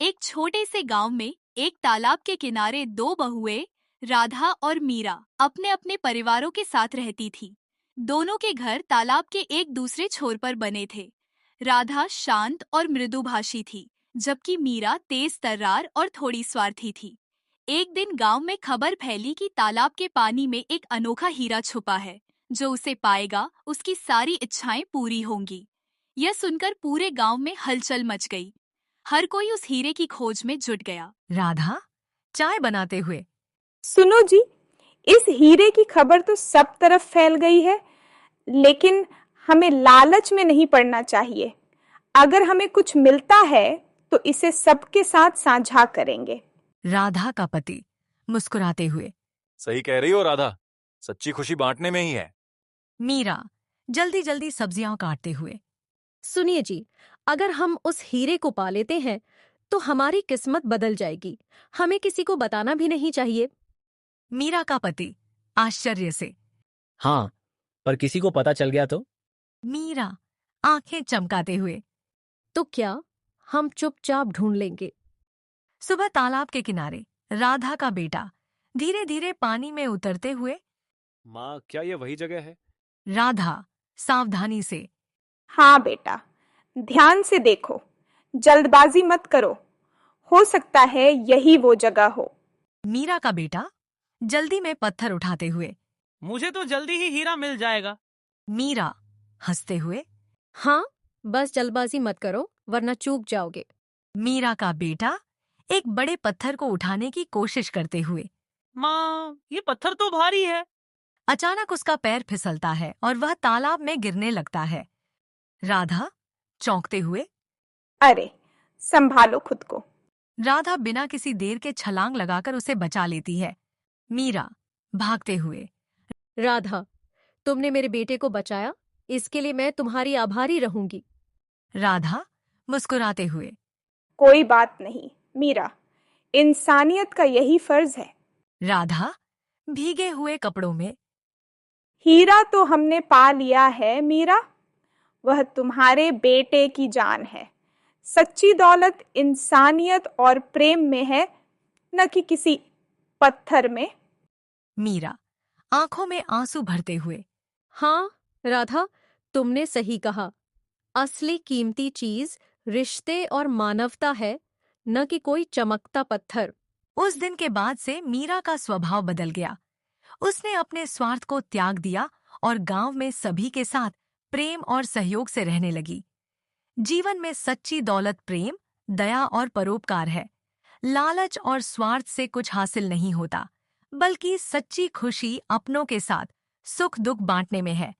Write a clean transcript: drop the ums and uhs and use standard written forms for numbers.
एक छोटे से गांव में एक तालाब के किनारे दो बहुएं राधा और मीरा अपने अपने परिवारों के साथ रहती थी। दोनों के घर तालाब के एक दूसरे छोर पर बने थे। राधा शांत और मृदुभाषी थी, जबकि मीरा तेज तर्रार और थोड़ी स्वार्थी थी। एक दिन गांव में खबर फैली कि तालाब के पानी में एक अनोखा हीरा छुपा है। जो उसे पाएगा उसकी सारी इच्छाएं पूरी होंगी। यह सुनकर पूरे गांव में हलचल मच गई। हर कोई उस हीरे की खोज में जुट गया। राधा चाय बनाते हुए, सुनो जी, इस हीरे की खबर तो सब तरफ फैल गई है, लेकिन हमें लालच में नहीं पड़ना चाहिए। अगर हमें कुछ मिलता है तो इसे सबके साथ साझा करेंगे। राधा का पति मुस्कुराते हुए, सही कह रही हो राधा, सच्ची खुशी बांटने में ही है। मीरा जल्दी जल्दी सब्जियां काटते हुए, सुनिए जी, अगर हम उस हीरे को पा लेते हैं तो हमारी किस्मत बदल जाएगी। हमें किसी को बताना भी नहीं चाहिए। मीरा का पति आश्चर्य से, हाँ, पर किसी को पता चल गया तो? मीरा आंखें चमकाते हुए। तो क्या हम चुपचाप ढूंढ लेंगे? सुबह तालाब के किनारे राधा का बेटा धीरे धीरे पानी में उतरते हुए, माँ, क्या ये वही जगह है? राधा सावधानी से, हाँ बेटा, ध्यान से देखो, जल्दबाजी मत करो। हो सकता है यही वो जगह हो। मीरा का बेटा जल्दी में पत्थर उठाते हुए, मुझे तो जल्दी ही हीरा मिल जाएगा। मीरा हंसते हुए, हाँ, बस जल्दबाजी मत करो वरना चूक जाओगे। मीरा का बेटा एक बड़े पत्थर को उठाने की कोशिश करते हुए, माँ, ये पत्थर तो भारी है। अचानक उसका पैर फिसलता है और वह तालाब में गिरने लगता है। राधा चौंकते हुए, अरे, संभालो खुद को। राधा बिना किसी देर के छलांग लगाकर उसे बचा लेती है। मीरा भागते हुए, राधा, तुमने मेरे बेटे को बचाया, इसके लिए मैं तुम्हारी आभारी रहूंगी। राधा मुस्कुराते हुए, कोई बात नहीं मीरा, इंसानियत का यही फर्ज है। राधा भीगे हुए कपड़ों में, हीरा तो हमने पा लिया है मीरा, वह तुम्हारे बेटे की जान है। सच्ची दौलत इंसानियत और प्रेम में है, न कि किसी पत्थर में। मीरा आंखों में आंसू भरते हुए, हाँ राधा, तुमने सही कहा। असली कीमती चीज रिश्ते और मानवता है, न कि कोई चमकता पत्थर। उस दिन के बाद से मीरा का स्वभाव बदल गया। उसने अपने स्वार्थ को त्याग दिया और गांव में सभी के साथ प्रेम और सहयोग से रहने लगी। जीवन में सच्ची दौलत प्रेम, दया और परोपकार है। लालच और स्वार्थ से कुछ हासिल नहीं होता, बल्कि सच्ची खुशी अपनों के साथ सुख दुख बांटने में है।